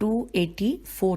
284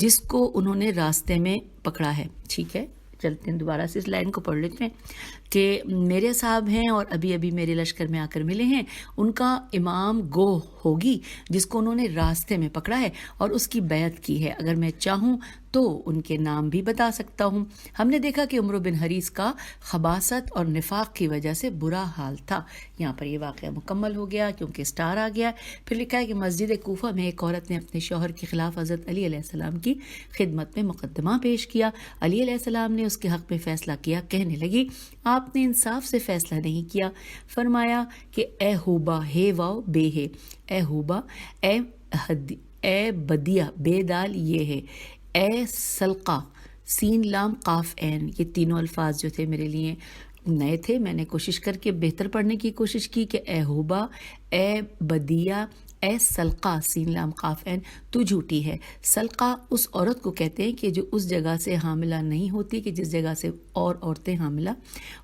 جس کو انہوں نے راستے میں پکڑا ہے. ٹھیک ہے, چلتے ہیں دوبارہ سے اس لائن کو پڑھ لیتے ہیں کہ میرے صاحب ہیں اور ابھی ابھی میرے لشکر میں آ کر ملے ہیں, ان کا امام گوہ ہوگی جس کو انہوں نے راستے میں پکڑا ہے اور اس کی بیعت کی ہے. اگر میں چاہوں تو ان کے نام بھی بتا سکتا ہوں. ہم نے دیکھا کہ عمرو بن حریث کا خباثت اور نفاق کی وجہ سے برا حال تھا. یہاں پر یہ واقعہ مکمل ہو گیا کیونکہ اسٹار آ گیا. پھر لکھا ہے کہ مسجد کوفہ میں ایک عورت نے اپنے شوہر کے خلاف حضرت علی علیہ السلام کی خدمت میں مقدمہ پیش کیا. علی علیہ السلام نے اس کے حق میں فیصلہ کیا. کہنے لگی آپ نے انصاف سے فیصلہ نہیں کیا. فرمایا کہ اے ہوبا ہے واو بے ہے, اے ہوبا, اے بدیہ بے دال یہ ہے, اے سلقہ سین لام قاف عین. یہ تینوں الفاظ جو تھے میرے لیے نئے تھے. میں نے کوشش کر کے بہتر پڑھنے کی کوشش کی کہ اے ہوبا, اے بدیہ, اے سلقہ سین لام قاف عین, تو جھوٹی ہے. سلقہ اس عورت کو کہتے ہیں کہ جو اس جگہ سے حاملہ نہیں ہوتی کہ جس جگہ سے اور عورتیں حاملہ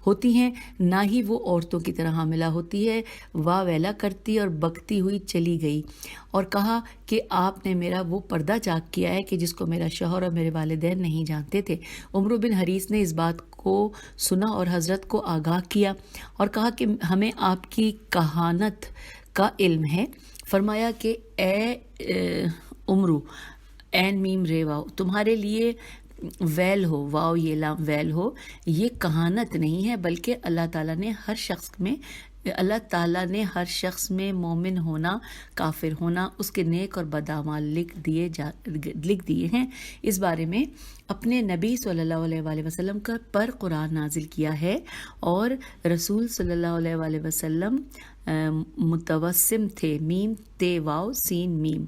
ہوتی ہیں, نہ ہی وہ عورتوں کی طرح حاملہ ہوتی ہے. واہ ویلا کرتی اور بکتی ہوئی چلی گئی اور کہا کہ آپ نے میرا وہ پردہ چاک کیا ہے کہ جس کو میرا شوہر اور میرے والدین نہیں جانتے تھے. عمرو بن حریث نے اس بات کو سنا اور حضرت کو آگاہ کیا اور کہا کہ ہمیں آپ کی کہانت کا علم ہے. فرمایا کہ اے عمرو, عین میم رے واو, تمہارے لیے ویل ہو, واو یہ لام ویل ہو, یہ کہانت نہیں ہے بلکہ اللہ تعالیٰ نے ہر شخص میں مومن ہونا, کافر ہونا, اس کے نیک اور بد اعمال لکھ دیے ہیں. اس بارے میں اپنے نبی صلی اللہ علیہ وآلہ وسلم پر قرآن نازل کیا ہے اور رسول صلی اللہ علیہ وآلہ وسلم متوسم تھے. میم تے واو سین میم.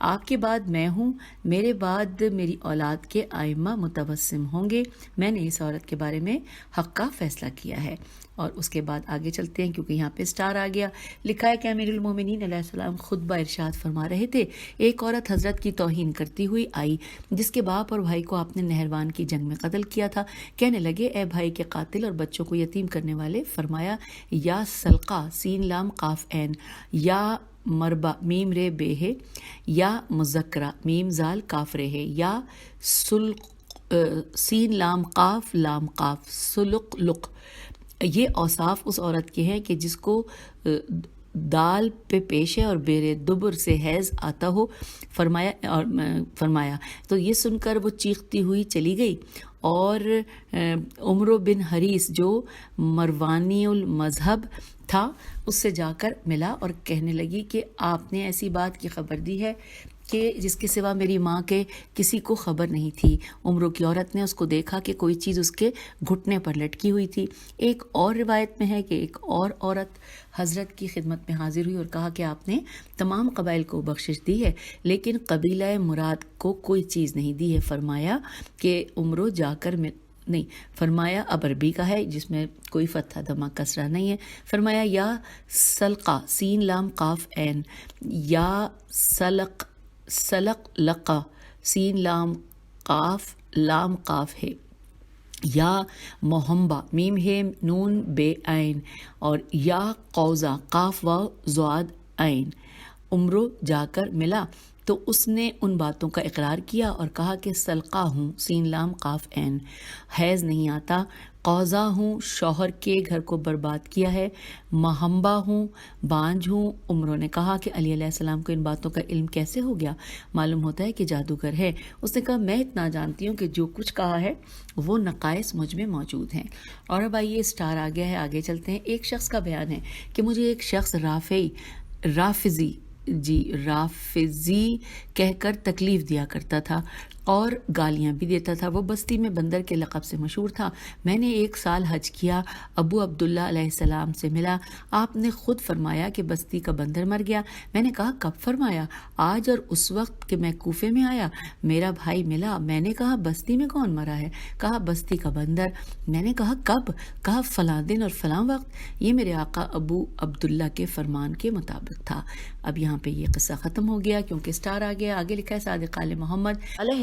آپ کے بعد میں ہوں, میرے بعد میری اولاد کے ائمہ متوسم ہوں گے. میں نے اس عورت کے بارے میں حق کا فیصلہ کیا ہے. اور اس کے بعد آگے چلتے ہیں کیونکہ یہاں پہ اسٹار آ گیا. لکھا ہے کہ امیر المومنین علیہ السلام خطبہ ارشاد فرما رہے تھے. ایک عورت حضرت کی توہین کرتی ہوئی آئی جس کے باپ اور بھائی کو آپ نے نہروان کی جنگ میں قتل کیا تھا. کہنے لگے اے بھائی کے قاتل اور بچوں کو یتیم کرنے والے. فرمایا یا سلقہ سین لام قاف عین, یا مربع میم رے بے ہے, یا مذکرہ میم زال کاف رے ہے, یا سین لام قاف سلق لق. یہ اوصاف اس عورت کے ہیں کہ جس کو دال پہ پیش ہے اور بیر دبر سے حیض آتا ہو. فرمایا تو یہ سن کر وہ چیختی ہوئی چلی گئی اور عمرو بن حریث جو مروانی المذہب تھا اس سے جا کر ملا اور کہنے لگی کہ آپ نے ایسی بات کی خبر دی ہے کہ جس کے سوا میری ماں کے کسی کو خبر نہیں تھی. عمرو کی عورت نے اس کو دیکھا کہ کوئی چیز اس کے گھٹنے پر لٹکی ہوئی تھی. ایک اور روایت میں ہے کہ ایک اور عورت حضرت کی خدمت میں حاضر ہوئی اور کہا کہ آپ نے تمام قبائل کو بخشش دی ہے لیکن قبیلہ مراد کو کوئی چیز نہیں دی ہے. فرمایا کہ عمرو جا کر نہیں, فرمایا اب عربی کا ہے جس میں کوئی فتحہ دمہ کسرہ نہیں ہے. فرمایا یا سلقہ سین لام قاف عین, یا سلق لقا سین لام قاف ہے, یا محمبہ میم ہے نون بے عین, اور یا قوزہ قاف واو زواد عین. عمرو جا کر ملا تو اس نے ان باتوں کا اقرار کیا اور کہا کہ سلقہ ہوں سین لام قاف عین, حیض نہیں آتا. قوزہ ہوں, شوہر کے گھر کو برباد کیا ہے. محمبہ ہوں, بانجھ ہوں. عمرو نے کہا کہ علی علیہ السلام کو ان باتوں کا علم کیسے ہو گیا؟ معلوم ہوتا ہے کہ جادوگر ہے. اس نے کہا میں اتنا جانتی ہوں کہ جو کچھ کہا ہے وہ نقائص مجھ میں موجود ہیں. اور اب آئیے اسٹار آ گیا ہے, آگے چلتے ہیں. ایک شخص کا بیان ہے کہ مجھے ایک شخص رافضی کہہ کر تکلیف دیا کرتا تھا اور گالیاں بھی دیتا تھا. وہ بستی میں بندر کے لقب سے مشہور تھا. میں نے 1 سال حج کیا. ابو عبداللہ علیہ السلام سے ملا. آپ نے خود فرمایا کہ بستی کا بندر مر گیا. میں نے کہا کب فرمایا؟ آج اور اس وقت کہ میں کوفے میں آیا. میرا بھائی ملا. میں نے کہا بستی میں کون مرا ہے؟ کہا بستی کا بندر. میں نے کہا کب؟ کہا فلاں دن اور فلاں وقت. یہ میرے آقا ابو عبداللہ کے فرمان کے مطابق تھا. اب یہاں پہ یہ قصہ ختم ہو گیا کیونکہ اسٹار آ گیا. آگے لکھا ہے صادق آل محمد علیہ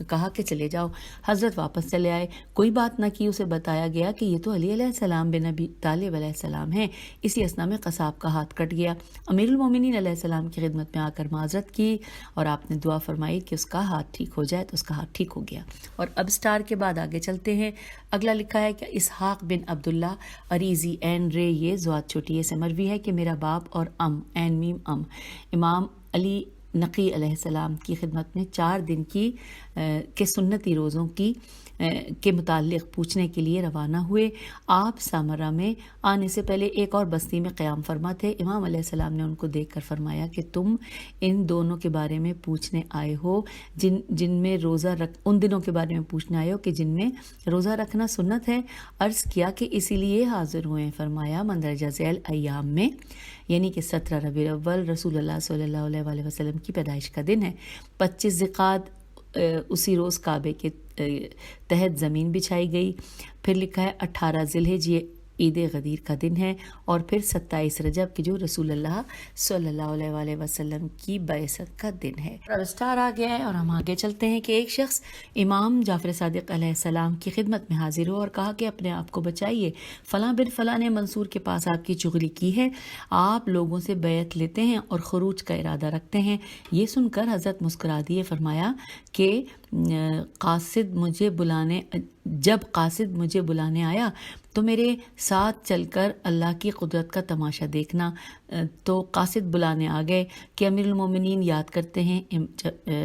کہا کہ چلے جاؤ. حضرت واپس چلے آئے. کوئی بات نہ کی. اسے بتایا گیا کہ یہ تو علی علیہ السلام بن ابی طالب علیہ السلام ہیں. اسی اسنا میں قصاب کا ہاتھ کٹ گیا. امیر المومنین علیہ السلام کی خدمت میں آ کر معذرت کی اور آپ نے دعا فرمائی کہ اس کا ہاتھ ٹھیک ہو جائے. تو اس کا ہاتھ ٹھیک ہو گیا. اور اب سٹار کے بعد آگے چلتے ہیں. اگلا لکھا ہے کہ اسحاق بن عبداللہ عریضی این رے یہ زوات چھوٹی سے مروی ہے کہ میرا باپ اور این میم امام علی نقی علیہ السلام کی خدمت میں 4 دن کے سنتی روزوں کے متعلق پوچھنے کے لیے روانہ ہوئے. آپ سامرا میں آنے سے پہلے ایک اور بستی میں قیام فرما تھے. امام علیہ السلام نے ان کو دیکھ کر فرمایا کہ تم ان دونوں کے بارے میں پوچھنے آئے ہو جن میں ان دنوں کے بارے میں پوچھنے آئے ہو کہ جن میں روزہ رکھنا سنت ہے. عرض کیا کہ اسی لیے حاضر ہوئے. فرمایا مندرجہ ذیل ایام میں یعنی کہ 17 ربیع الاول رسول اللہ صلی اللہ علیہ وآلہ وسلم کی پیدائش کا دن ہے. 25 ذی اسی روز کعبے کے تحت زمین بچھائی گئی. پھر لکھا ہے 18 ذی الحجہ یہ عید غدیر کا دن ہے. اور پھر 27 رجب کی جو رسول اللہ صلی اللہ علیہ وآلہ وسلم کی بعثت کا دن ہے. اب اسٹار آ گیا ہے اور ہم آگے چلتے ہیں کہ ایک شخص امام جعفر صادق علیہ السلام کی خدمت میں حاضر ہو اور کہا کہ اپنے آپ کو بچائیے. فلاں بن فلاں نے منصور کے پاس آپ کی چغلی کی ہے. آپ لوگوں سے بیعت لیتے ہیں اور خروج کا ارادہ رکھتے ہیں. یہ سن کر حضرت مسکرا دیے. فرمایا کہ جب قاصد مجھے بلانے آیا تو میرے ساتھ چل کر اللہ کی قدرت کا تماشا دیکھنا. تو قاصد بلانے آ گئے کہ امیر المومنین یاد کرتے ہیں.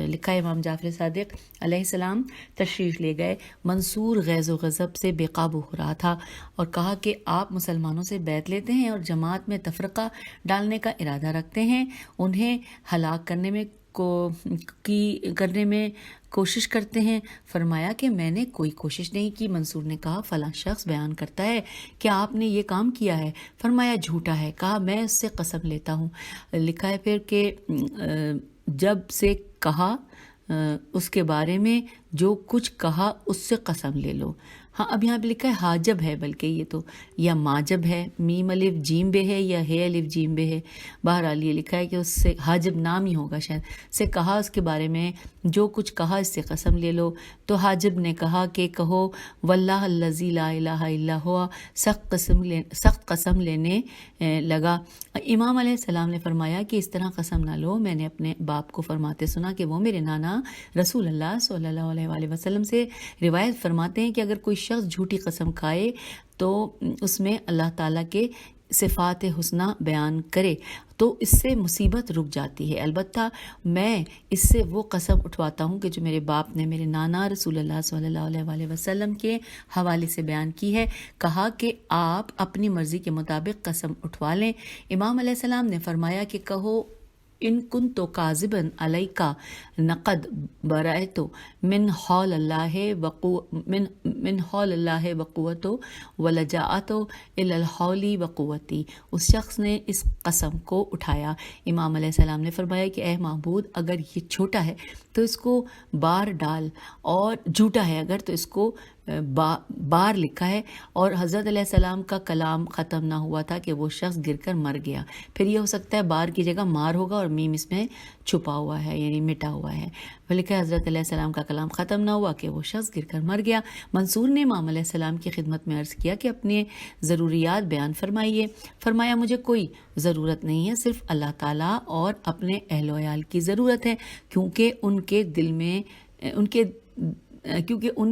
لکھا ہے امام جعفر صادق علیہ السلام تشریف لے گئے. منصور غیظ و غضب سے بے قابو ہو رہا تھا اور کہا کہ آپ مسلمانوں سے بیعت لیتے ہیں اور جماعت میں تفرقہ ڈالنے کا ارادہ رکھتے ہیں. انہیں ہلاک کرنے میں کوشش کرتے ہیں. فرمایا کہ میں نے کوئی کوشش نہیں کی. منصور نے کہا فلاں شخص بیان کرتا ہے کہ آپ نے یہ کام کیا ہے. فرمایا جھوٹا ہے. کہا میں اس سے قسم لیتا ہوں. لکھا ہے پھر کہ جب سے کہا اس کے بارے میں جو کچھ کہا اس سے قسم لے لو. ہاں اب یہاں پہ لکھا ہے حاجب ہے بلکہ یہ تو یا ماجب ہے. میم الف جیم بے ہے یا ہے الف جیم بے ہے. بہرحال یہ لکھا ہے کہ اس سے حاجب نام ہی ہوگا شاید. سے کہا اس کے بارے میں جو کچھ کہا اس سے قسم لے لو. تو حاجب نے کہا کہ کہو واللہ الذی لا الہ الا ہوا. سخت قسم لینے لگا. امام علیہ السلام نے فرمایا کہ اس طرح قسم نہ لو. میں نے اپنے باپ کو فرماتے سنا کہ وہ میرے نانا رسول اللہ صلی اللہ علیہ وآلہ وسلم سے روایت فرماتے ہیں کہ اگر کوئی شخص جھوٹی قسم کھائے تو اس میں اللہ تعالیٰ کے صفات حسنہ بیان کرے تو اس سے مصیبت رک جاتی ہے. البتہ میں اس سے وہ قسم اٹھواتا ہوں کہ جو میرے باپ نے میرے نانا رسول اللہ صلی اللہ علیہ وآلہ وسلم کے حوالے سے بیان کی ہے. کہا کہ آپ اپنی مرضی کے مطابق قسم اٹھوا لیں. امام علیہ السلام نے فرمایا کہ کہو ان کنت کاذبا علیکا نقد برأیت من حول اللہ وقوت ولجأت الی الحول وقوتی. اس شخص نے اس قسم کو اٹھایا. امام علیہ السلام نے فرمایا کہ اے معبود اگر یہ چھوٹا ہے تو اس کو بار ڈال اور جھوٹا ہے اگر تو اس کو بار لکھا ہے. اور حضرت علیہ السلام کا کلام ختم نہ ہوا تھا کہ وہ شخص گر کر مر گیا. پھر یہ ہو سکتا ہے بار کی جگہ مار ہوگا اور میم اس میں چھپا ہوا ہے یعنی مٹا ہوا ہے. وہ لکھا ہے حضرت علیہ السلام کا کلام ختم نہ ہوا کہ وہ شخص گر کر مر گیا. منصور نے امام علیہ السلام کی خدمت میں عرض کیا کہ اپنے ضروریات بیان فرمائیے. فرمایا مجھے کوئی ضرورت نہیں ہے, صرف اللہ تعالیٰ اور اپنے اہل و عیال کی ضرورت ہے کیونکہ ان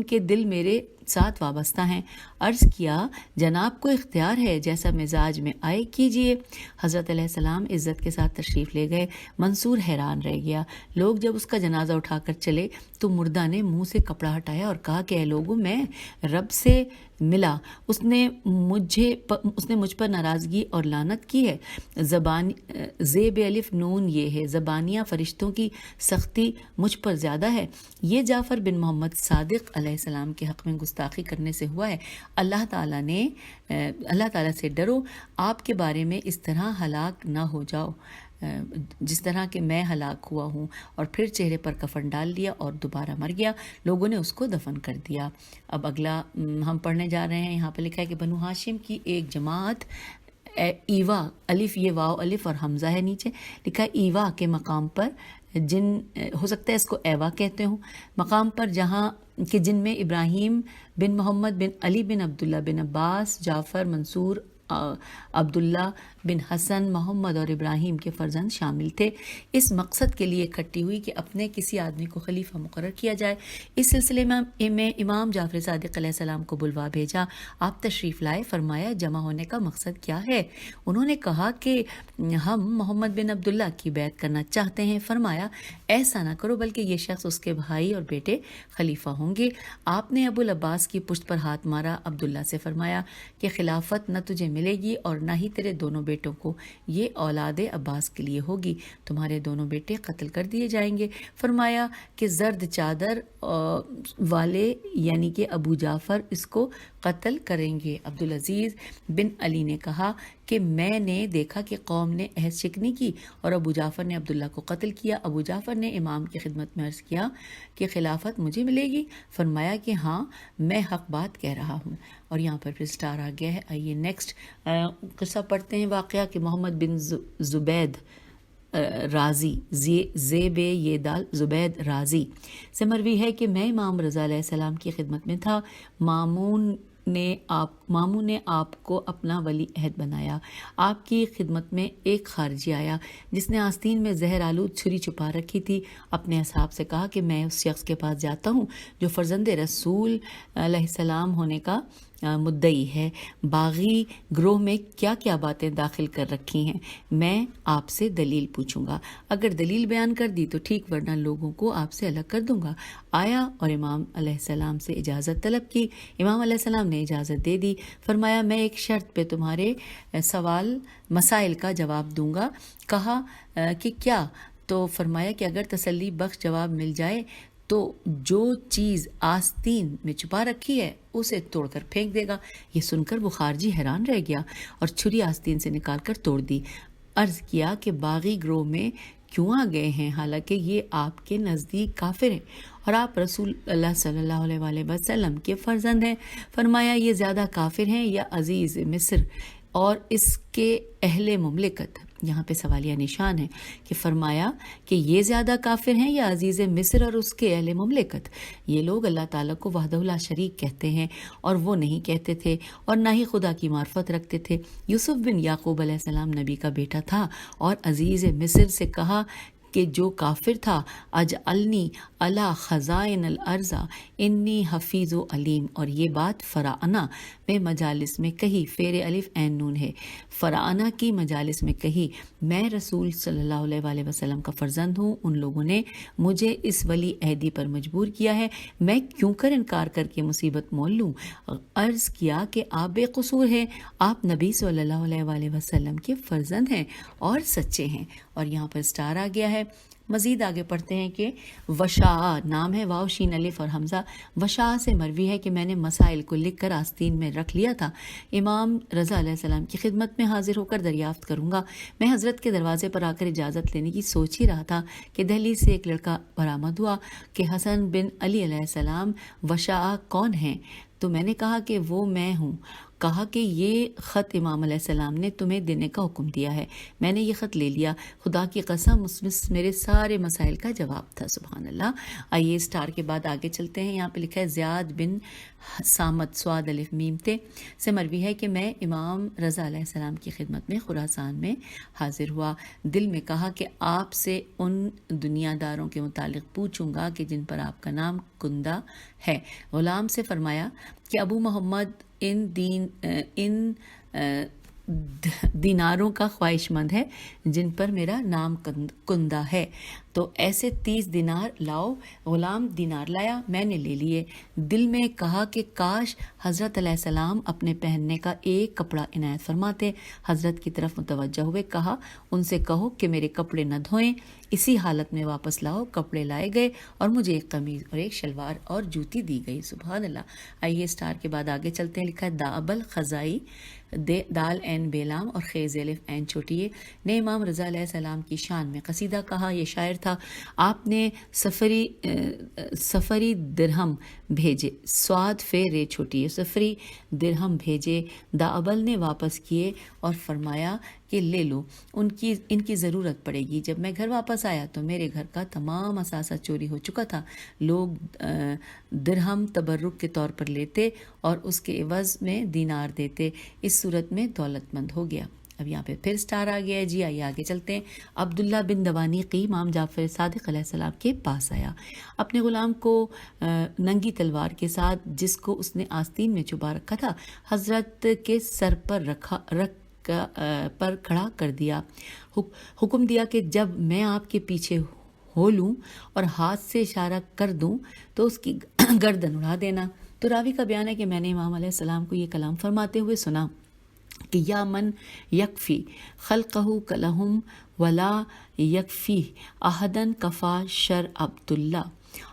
کے دل میرے ساتھ وابستہ ہیں. عرض کیا جناب کو اختیار ہے جیسا مزاج میں آئے کیجئے. حضرت علیہ السلام عزت کے ساتھ تشریف لے گئے. منصور حیران رہ گیا. لوگ جب اس کا جنازہ اٹھا کر چلے تو مردہ نے منہ سے کپڑا ہٹایا اور کہا کہ اے لوگوں میں رب سے ملا, اس نے مجھ پر ناراضگی اور لعنت کی ہے. زیب الف نون یہ ہے, زبانیہ فرشتوں کی سختی مجھ پر زیادہ ہے. یہ جعفر بن محمد صادق علیہ السلام کے حق میں گستاخی کرنے سے ہوا ہے. اللہ تعالیٰ سے ڈرو, آپ کے بارے میں اس طرح ہلاک نہ ہو جاؤ جس طرح کہ میں ہلاک ہوا ہوں. اور پھر چہرے پر کفن ڈال لیا اور دوبارہ مر گیا. لوگوں نے اس کو دفن کر دیا. اب اگلا ہم پڑھنے جا رہے ہیں. یہاں پہ لکھا ہے کہ بنو ہاشم کی ایک جماعت ایوا, الف یہ واو الف اور حمزہ ہے نیچے, لکھا ہے ایوا کے مقام پر ہو سکتا ہے اس کو ایوا کہتے ہوں، مقام پر جہاں کہ جن میں ابراہیم بن محمد بن علی بن عبداللہ بن عباس، جعفر، منصور، عبداللہ بن حسن، محمد اور ابراہیم کے فرزند شامل تھے۔ اس مقصد کے لیے اکٹھی ہوئی کہ اپنے کسی آدمی کو خلیفہ مقرر کیا جائے۔ اس سلسلے میں امام جعفر صادق علیہ السلام کو بلوا بھیجا۔ آپ تشریف لائے۔ فرمایا جمع ہونے کا مقصد کیا ہے؟ انہوں نے کہا کہ ہم محمد بن عبداللہ کی بیعت کرنا چاہتے ہیں۔ فرمایا ایسا نہ کرو، بلکہ یہ شخص، اس کے بھائی اور بیٹے خلیفہ ہوں گے۔ آپ نے ابو العباس کی پشت پر ہاتھ مارا۔ عبداللہ سے فرمایا کہ خلافت نہ تجھے ملے گی اور نہ ہی تیرے دونوں بیٹوں کو، یہ اولاد عباس کے لیے ہوگی، تمہارے دونوں بیٹے قتل کر دیے جائیں گے۔ فرمایا کہ زرد چادر والے یعنی کہ ابو جعفر اس کو قتل کریں گے۔ عبدالعزیز بن علی نے کہا کہ میں نے دیکھا کہ قوم نے عہد شکنی کی اور ابو جعفر نے عبداللہ کو قتل کیا۔ ابو جعفر نے امام کی خدمت میں عرض کیا کہ خلافت مجھے ملے گی؟ فرمایا کہ ہاں، میں حق بات کہہ رہا ہوں۔ اور یہاں پر پھر سٹار آ گیا ہے۔ آئیے نیکسٹ قصہ پڑھتے ہیں، واقعہ کہ محمد بن زبید رازی، زیب یہ دال زبید رازی سے مروی ہے کہ میں امام رضا علیہ السلام کی خدمت میں تھا۔ مامون نے آپ کو اپنا ولی عہد بنایا۔ آپ کی خدمت میں ایک خارجی آیا جس نے آستین میں زہر آلود چھری چھپا رکھی تھی۔ اپنے اصحاب سے کہا کہ میں اس شخص کے پاس جاتا ہوں جو فرزند رسول علیہ السلام ہونے کا مدعی ہے۔ باغی گروہ میں کیا کیا باتیں داخل کر رکھی ہیں، میں آپ سے دلیل پوچھوں گا۔ اگر دلیل بیان کر دی تو ٹھیک، ورنہ لوگوں کو آپ سے الگ کر دوں گا۔ آیا اور امام علیہ السلام سے اجازت طلب کی۔ امام علیہ السلام نے اجازت دے دی۔ فرمایا میں ایک شرط پہ تمہارے مسائل کا جواب دوں گا۔ کہا کہ کیا؟ تو فرمایا کہ اگر تسلی بخش جواب مل جائے تو جو چیز آستین میں چھپا رکھی ہے اسے توڑ کر پھینک دے گا۔ یہ سن کر وہ خارجی حیران رہ گیا اور چھری آستین سے نکال کر توڑ دی۔ عرض کیا کہ باغی گروہ میں کیوں آ گئے ہیں، حالانکہ یہ آپ کے نزدیک کافر ہیں اور آپ رسول اللہ صلی اللہ علیہ وآلہ وسلم کے فرزند ہیں؟ فرمایا یہ زیادہ کافر ہیں یا عزیز مصر اور اس کے اہل مملکت؟ یہاں پہ سوالیہ نشان ہے کہ فرمایا کہ یہ زیادہ کافر ہیں یا عزیز مصر اور اس کے اہل مملکت؟ یہ لوگ اللہ تعالیٰ کو وحدہ لا شریک کہتے ہیں اور وہ نہیں کہتے تھے اور نہ ہی خدا کی معرفت رکھتے تھے۔ یوسف بن یعقوب علیہ السلام نبی کا بیٹا تھا اور عزیز مصر سے کہا کہ جو کافر تھا اجعلنی علی خزائن الارض انی حفیظ و علیم، اور یہ بات فراعنہ میں مجالس میں کہی، فیر الف عین نون ہے، فراعنہ کی مجالس میں کہی، میں رسول صلی اللہ علیہ وآلہ وسلم کا فرزند ہوں۔ ان لوگوں نے مجھے اس ولی عہدی پر مجبور کیا ہے، میں کیوں کر انکار کر کے مصیبت مول لوں؟ عرض کیا کہ آپ بے قصور ہیں، آپ نبی صلی اللہ علیہ وآلہ وسلم کے فرزند ہیں اور سچے ہیں۔ اور یہاں پر سٹار آ گیا ہے۔ مزید آگے پڑھتے ہیں کہ وشاء نام ہے، واو شین الف اور حمزہ۔ وشاء سے مروی ہے کہ میں نے مسائل کو لکھ کر آستین میں رکھ لیا تھا، امام رضا علیہ السلام کی خدمت میں حاضر ہو کر دریافت کروں گا۔ میں حضرت کے دروازے پر آ کر اجازت لینے کی سوچ ہی رہا تھا کہ دہلی سے ایک لڑکا برآمد ہوا کہ حسن بن علی علیہ السلام وشاء کون ہیں؟ تو میں نے کہا کہ وہ میں ہوں۔ کہا کہ یہ خط امام علیہ السلام نے تمہیں دینے کا حکم دیا ہے۔ میں نے یہ خط لے لیا، خدا کی قسم اس میں میرے سارے مسائل کا جواب تھا۔ سبحان اللہ۔ آئیے سٹار کے بعد آگے چلتے ہیں۔ یہاں پہ لکھا ہے زیاد بن سامت سواد الف میم تے سے مروی ہے کہ میں امام رضا علیہ السلام کی خدمت میں خراسان میں حاضر ہوا۔ دل میں کہا کہ آپ سے ان دنیا داروں کے متعلق پوچھوں گا کہ جن پر آپ کا نام کندہ ہے۔ غلام سے فرمایا کہ ابو محمد ان دیناروں کا خواہش مند ہے جن پر میرا نام کندہ ہے، تو ایسے 30 دینار لاؤ۔ غلام دینار لایا، میں نے لے لیے۔ دل میں کہا کہ کاش حضرت علیہ السلام اپنے پہننے کا ایک کپڑا عنایت فرماتے۔ حضرت کی طرف متوجہ ہوئے کہا ان سے کہو کہ میرے کپڑے نہ دھوئیں، اسی حالت میں واپس لاؤ۔ کپڑے لائے گئے اور مجھے ایک قمیض اور ایک شلوار اور جوتی دی گئی۔ سبحان اللہ۔ آئیے سٹار کے بعد آگے چلتے ہیں۔ لکھا ہے دابل خزائی دال این بیلام اور خیز الف این چھوٹی نے امام رضا علیہ السلام کی شان میں قصیدہ کہا۔ یہ شاعر تھا۔ آپ نے سفری درہم بھیجے، سواد فے رے چھوٹی سفری درہم بھیجے، دابل نے واپس کیے اور فرمایا کہ لے لو، ان کی ضرورت پڑے گی۔ جب میں گھر واپس آیا تو میرے گھر کا تمام اثاثہ چوری ہو چکا تھا۔ لوگ درہم تبرک کے طور پر لیتے اور اس کے عوض میں دینار دیتے۔ اس صورت میں دولت مند ہو گیا۔ اب یہاں پہ پھر سٹار آ گیا ہے جی، آئیے آگے چلتے ہیں۔ عبداللہ بن دوانیقی امام جعفر صادق علیہ السلام کے پاس آیا، اپنے غلام کو ننگی تلوار کے ساتھ جس کو اس نے آستین میں چھپا رکھا تھا حضرت کے سر پر رکھ پر کھڑا کر دیا۔ حکم دیا کہ جب میں آپ کے پیچھے ہو لوں اور ہاتھ سے اشارہ کر دوں تو اس کی گردن اڑا دینا۔ تو راوی کا بیان ہے کہ میں نے امام علیہ السلام کو یہ کلام فرماتے ہوئے سنا کہ یا من یکفی خلقہ کلہم ولا یکفی احدن کفا شر عبداللہ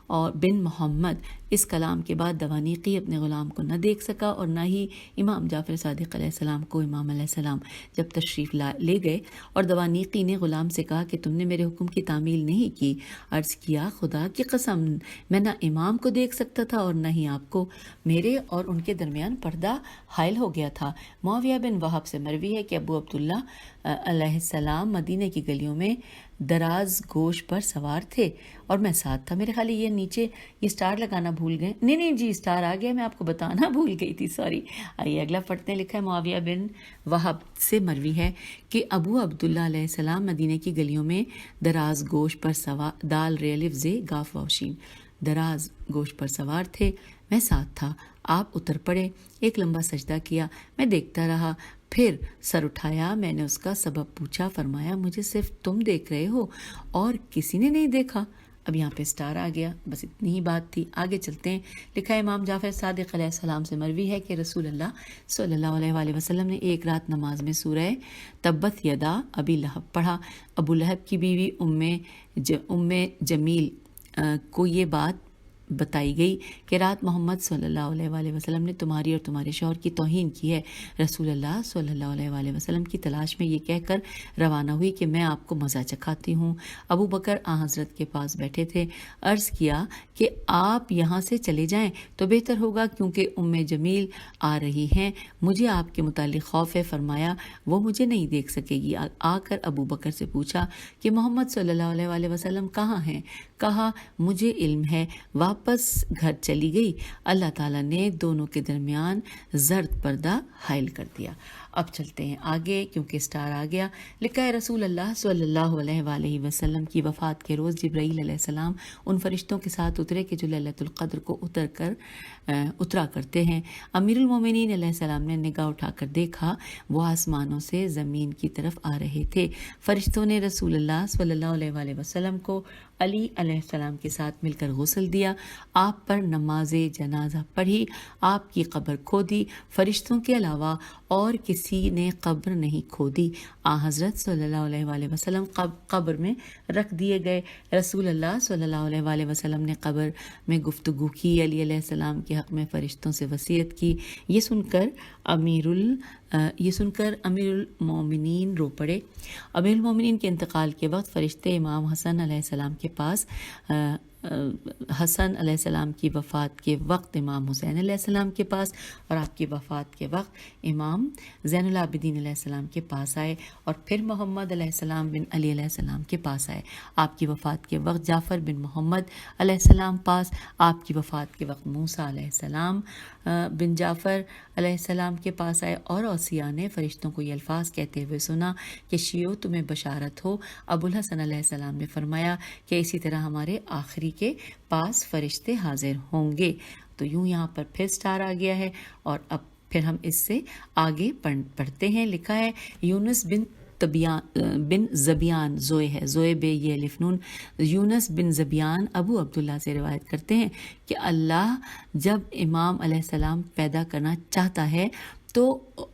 اور بن محمد۔ اس کلام کے بعد دوانیقی اپنے غلام کو نہ دیکھ سکا اور نہ ہی امام جعفر صادق علیہ السلام کو۔ امام علیہ السلام جب تشریف لے گئے اور دوانیقی نے غلام سے کہا کہ تم نے میرے حکم کی تعمیل نہیں کی، عرض کیا خدا کی قسم میں نہ امام کو دیکھ سکتا تھا اور نہ ہی آپ کو، میرے اور ان کے درمیان پردہ حائل ہو گیا تھا۔ معاویہ بن وہب سے مروی ہے کہ ابو عبداللہ علیہ السلام مدینہ کی گلیوں میں دراز گوش پر سوار تھے اور میں ساتھ تھا۔ میرے خیال یہ نیچے یہ سٹار لگانا بھول گئے، نہیں جی سٹار آ گیا، میں آپ کو بتانا بھول گئی تھی، سوری۔ آئیے اگلا پڑھتے ہیں۔ لکھا ہے معاویہ بن وہب سے مروی ہے کہ ابو عبداللہ علیہ السلام مدینہ کی گلیوں میں دراز گوش پر سوار، دال ری الف زے گاف واوشین، دراز گوش پر سوار تھے، میں ساتھ تھا۔ آپ اتر پڑے، ایک لمبا سجدہ کیا، میں دیکھتا رہا، پھر سر اٹھایا، میں نے اس کا سبب پوچھا، فرمایا مجھے صرف تم دیکھ رہے ہو اور کسی نے نہیں دیکھا۔ اب یہاں پہ سٹار آ گیا، بس اتنی ہی بات تھی۔ آگے چلتے ہیں۔ لکھا ہے امام جعفر صادق علیہ السلام سے مروی ہے کہ رسول اللہ صلی اللہ علیہ وآلہ وسلم نے ایک رات نماز میں سورہ تبت یدا ابی لہب پڑھا۔ ابو لہب کی بیوی ام جمیل کو یہ بات بتائی گئی کہ رات محمد صلی اللہ علیہ وآلہ وسلم نے تمہاری اور تمہارے شوہر کی توہین کی ہے۔ رسول اللہ صلی اللہ علیہ وآلہ وسلم کی تلاش میں یہ کہہ کر روانہ ہوئی کہ میں آپ کو مزہ چکھاتی ہوں۔ ابو بکر حضرت کے پاس بیٹھے تھے، عرض کیا کہ آپ یہاں سے چلے جائیں تو بہتر ہوگا کیونکہ ام جمیل آ رہی ہیں، مجھے آپ کے متعلق خوف ہے۔ فرمایا وہ مجھے نہیں دیکھ سکے گی۔ آ کر ابو بکر سے پوچھا کہ محمد صلی اللہ علیہ وآلہ وسلم کہاں ہیں؟ کہا مجھے علم ہے۔ واپس گھر چلی گئی۔ اللہ تعالیٰ نے دونوں کے درمیان زرد پردہ حائل کر دیا۔ اب چلتے ہیں آگے کیونکہ سٹار آ گیا۔ لکھا ہے رسول اللہ صلی اللہ علیہ وآلہ وسلم کی وفات کے روز جبرائیل علیہ السلام ان فرشتوں کے ساتھ اترے کہ جو لیلۃ القدر کو اترا کرتے ہیں۔ امیر المومنین علیہ السلام نے نگاہ اٹھا کر دیکھا، وہ آسمانوں سے زمین کی طرف آ رہے تھے۔ فرشتوں نے رسول اللہ صلی اللہ علیہ وآلہ وسلم کو علی علیہ السلام کے ساتھ مل کر غسل دیا، آپ پر نماز جنازہ پڑھی، آپ کی قبر کھودی۔ فرشتوں کے علاوہ اور کسی نے قبر نہیں کھودی۔ حضرت صلی اللہ علیہ وآلہ وسلم قبر میں رکھ دیے گئے۔ رسول اللہ صلی اللہ علیہ وآلہ وسلم نے قبر میں گفتگو کی، علی علیہ السلام کے حق میں فرشتوں سے وصیت کی۔ یہ سن کر امیر المومنین رو پڑے۔ امیر المومنین کے انتقال کے وقت فرشتے امام حسن علیہ السلام کے پاس، حسن علیہ السلام کی وفات کے وقت امام حسین علیہ السلام کے پاس، اور آپ کی وفات کے وقت امام زین العابدین علیہ السلام کے پاس آئے، اور پھر محمد علیہ السلام بن علی علیہ السلام کے پاس آئے۔ آپ کی وفات کے وقت جعفر بن محمد علیہ السلام پاس، آپ کی وفات کے وقت موسیٰ علیہ السلام بن جعفر علیہ السلام کے پاس آئے، اور اوصیاء نے فرشتوں کو یہ الفاظ کہتے ہوئے سنا کہ شیعو تمہیں بشارت ہو۔ ابو الحسن علیہ السلام نے فرمایا کہ اسی طرح ہمارے آخری کے پاس فرشتے حاضر ہوں گے۔ تو یوں یہاں پر پھر سٹار آ گیا ہے، اور اب پھر ہم اس سے آگے پڑھتے ہیں۔ لکھا ہے یونس بن زبیان، زوئے ہے، زوئے بے یہ الف نون، یونس بن زبیان ابو عبداللہ سے روایت کرتے ہیں کہ اللہ جب امام علیہ السلام پیدا کرنا چاہتا ہے تو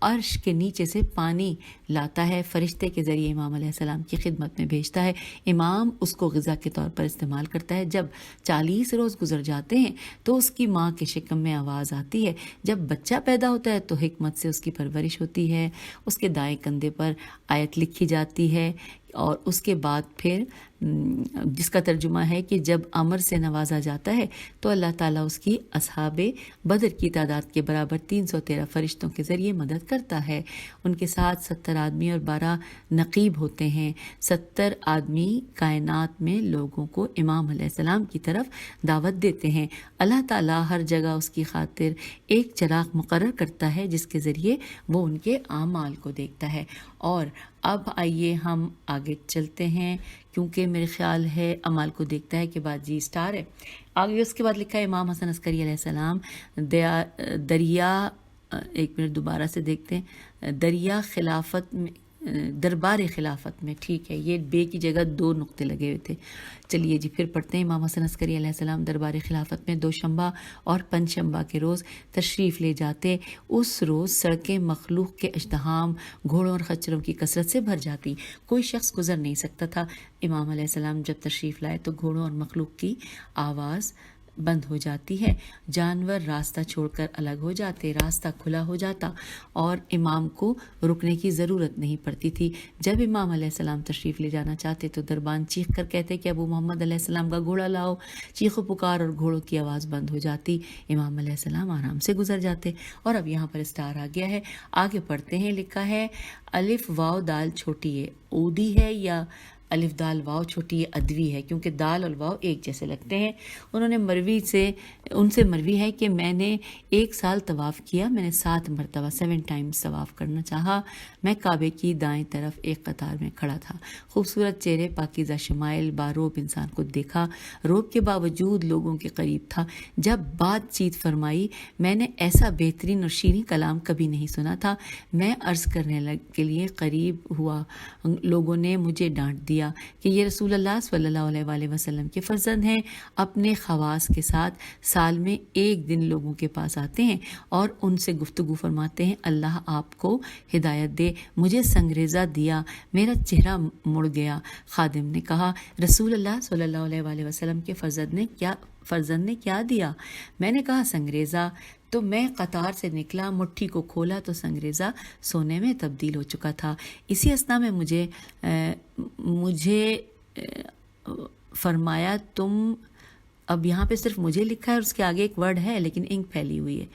عرش کے نیچے سے پانی لاتا ہے، فرشتے کے ذریعے امام علیہ السلام کی خدمت میں بھیجتا ہے، امام اس کو غذا کے طور پر استعمال کرتا ہے۔ جب 40 روز گزر جاتے ہیں تو اس کی ماں کے شکم میں آواز آتی ہے، جب بچہ پیدا ہوتا ہے تو حکمت سے اس کی پرورش ہوتی ہے، اس کے دائیں کندھے پر آیت لکھی جاتی ہے اور اس کے بعد پھر جس کا ترجمہ ہے کہ جب امر سے نوازا جاتا ہے تو اللہ تعالیٰ اس کی اصحاب بدر کی تعداد کے برابر 313 فرشتوں کے ذریعے مدد کرتا ہے. ان کے ساتھ 70 آدمی اور 12 نقیب ہوتے ہیں. 70 آدمی کائنات میں لوگوں کو امام علیہ السلام کی طرف دعوت دیتے ہیں. اللہ تعالیٰ ہر جگہ اس کی خاطر ایک چراغ مقرر کرتا ہے جس کے ذریعے وہ ان کے اعمال کو دیکھتا ہے. اور اب آئیے ہم آگے چلتے ہیں کیونکہ میرے خیال ہے اعمال کو دیکھتا ہے کے بعد جی اسٹار ہے. آگے اس کے بعد لکھا ہے امام حسن عسکری علیہ السلام دریا، ایک منٹ دوبارہ سے دیکھتے ہیں، دریا خلافت میں، دربار خلافت میں، ٹھیک ہے، یہ بے کی جگہ 2 نقطے لگے ہوئے تھے. چلیے جی پھر پڑھتے ہیں. امام حسن عسکری علیہ السلام دربار خلافت میں دوشنبہ اور پنجشنبہ کے روز تشریف لے جاتے. اس روز سڑکیں مخلوق کے ازدحام، گھوڑوں اور خچروں کی کثرت سے بھر جاتی. کوئی شخص گزر نہیں سکتا تھا. امام علیہ السلام جب تشریف لائے تو گھوڑوں اور مخلوق کی آواز بند ہو جاتی ہے، جانور راستہ چھوڑ کر الگ ہو جاتے، راستہ کھلا ہو جاتا اور امام کو رکنے کی ضرورت نہیں پڑتی تھی. جب امام علیہ السلام تشریف لے جانا چاہتے تو دربان چیخ کر کہتے کہ ابو محمد علیہ السلام کا گھوڑا لاؤ. چیخ و پکار اور گھوڑوں کی آواز بند ہو جاتی. امام علیہ السلام آرام سے گزر جاتے. اور اب یہاں پر اسٹار آ گیا ہے، آگے پڑھتے ہیں. لکھا ہے الف واو دال چھوٹی ہے، اودی ہے یا الف دال واو چھوٹی ادوی ہے، کیونکہ دال اور واو ایک جیسے لگتے ہیں. انہوں نے ان سے مروی ہے کہ میں نے 1 سال طواف کیا، میں نے 7 مرتبہ 7 ٹائمز طواف کرنا چاہا. میں کعبے کی دائیں طرف ایک قطار میں کھڑا تھا. خوبصورت چہرے، پاکیزہ شمائل، باروب انسان کو دیکھا. روب کے باوجود لوگوں کے قریب تھا. جب بات چیت فرمائی، میں نے ایسا بہترین اور شیریں کلام کبھی نہیں سنا تھا. میں عرض کرنے کے لیے قریب ہوا، لوگوں نے مجھے ڈانٹ دیا کہ یہ رسول اللہ صلی اللہ علیہ وآلہ وسلم کے فرزند ہیں. اپنے خواص کے ساتھ سال میں 1 دن لوگوں کے پاس آتے ہیں اور ان سے گفتگو فرماتے ہیں. اللہ آپ کو ہدایت دے. مجھے سنگریزہ دیا، میرا چہرہ مڑ گیا. خادم نے کہا رسول اللہ صلی اللہ علیہ وآلہ وسلم کے فرزند نے کیا دیا؟ میں نے کہا سنگریزہ. تو میں قطار سے نکلا، مٹھی کو کھولا تو سنگریزہ سونے میں تبدیل ہو چکا تھا. اسی اثنا میں مجھے فرمایا تم، اب یہاں پہ صرف مجھے لکھا ہے اور اس کے آگے ایک ورڈ ہے لیکن انک پھیلی ہوئی ہے.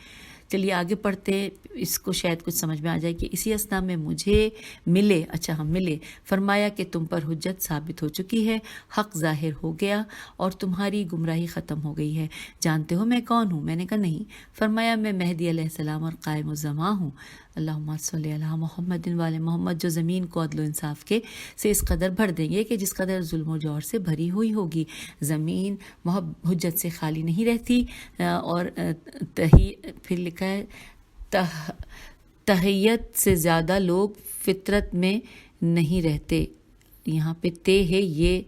چلیے آگے پڑھتے، اس کو شاید کچھ سمجھ میں آ جائے کہ اسی اثنا میں مجھے ملے، ہم ملے. فرمایا کہ تم پر حجت ثابت ہو چکی ہے، حق ظاہر ہو گیا اور تمہاری گمراہی ختم ہو گئی ہے. جانتے ہو میں کون ہوں؟ میں نے کہا نہیں. فرمایا میں مہدی علیہ السلام اور قائم الزماں ہوں. اللہم صلی علی محمد وعلی محمد، جو زمین کو عدل و انصاف کے سے اس قدر بھر دیں گے کہ جس قدر ظلم و جور سے بھری ہوئی ہوگی. زمین حجت سے خالی نہیں رہتی. اور پھر لکھا ہے تحیت سے زیادہ لوگ فطرت میں نہیں رہتے. یہاں پہ تے ہے، یہ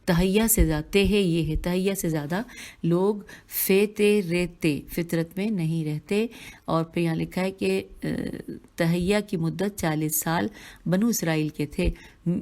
تہیا سے زیادہ تے ہے، یہ ہے تہیا سے زیادہ لوگ رہتے فطرت میں نہیں رہتے. اور پھر یہاں لکھا ہے کہ تہیا کی مدت 40 سال بنو اسرائیل کے تھے.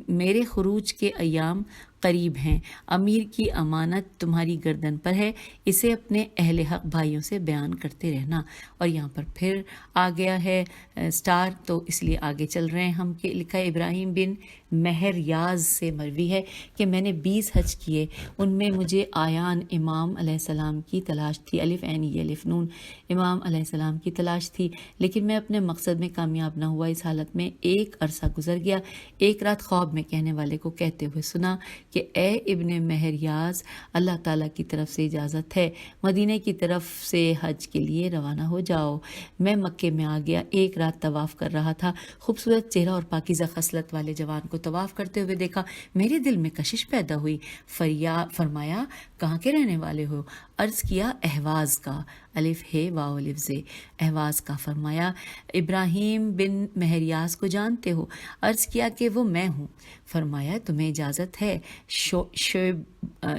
میرے خروج کے ایام قریب ہیں. امیر کی امانت تمہاری گردن پر ہے، اسے اپنے اہل حق بھائیوں سے بیان کرتے رہنا. اور یہاں پر پھر آ گیا ہے اسٹار، تو اس لیے آگے چل رہے ہیں ہم. کہ لکھا ہے ابراہیم بن مہر یاز سے مروی ہے کہ میں نے 20 حج کیے، ان میں مجھے آیان امام علیہ السلام کی تلاش تھی، الف عین ی الف نون، امام علیہ السلام کی تلاش تھی، لیکن میں اپنے مقصد میں کامیاب نہ ہوا. اس حالت میں ایک عرصہ گزر گیا. ایک رات خواب میں کہنے والے کو کہتے ہوئے سنا کہ اے ابن مہر یاز، اللہ تعالیٰ کی طرف سے اجازت ہے، مدینے کی طرف سے حج کے لیے روانہ ہو جاؤ. میں مکے میں آ گیا، ایک رات طواف کر رہا تھا. خوبصورت چہرہ اور پاکیزہ خصلت والے جوان کو طواف کرتے ہوئے دیکھا. میرے دل میں کشش پیدا ہوئی. فرمایا کہاں کے رہنے والے ہو؟ عرض کیا اہواز کا، الف ہے واو الف زے، اہواز کا. فرمایا ابراہیم بن مہریاز کو جانتے ہو؟ عرض کیا کہ وہ میں ہوں. فرمایا تمہیں اجازت ہے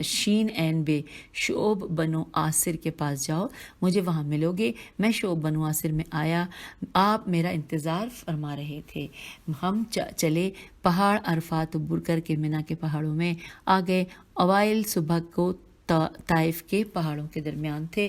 شین این بے شعب بنو عاصر کے پاس جاؤ، مجھے وہاں ملو گے. میں شعب بنو عاصر میں آیا، آپ میرا انتظار فرما رہے تھے. ہم چلے. پہاڑ عرفات عبور کر کے منا کے پہاڑوں میں آ گئے. اوائل صبح کو طائف کے پہاڑوں کے درمیان تھے.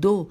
2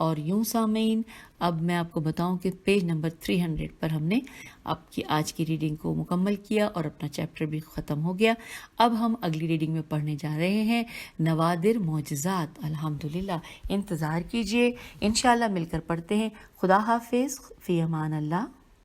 اور یوں سامعین، اب میں آپ کو بتاؤں کہ پیج نمبر 300 پر ہم نے آپ کی آج کی ریڈنگ کو مکمل کیا اور اپنا چیپٹر بھی ختم ہو گیا. اب ہم اگلی ریڈنگ میں پڑھنے جا رہے ہیں نوادر معجزات. الحمدللہ، انتظار کیجئے، انشاءاللہ مل کر پڑھتے ہیں. خدا حافظ، فی امان اللہ.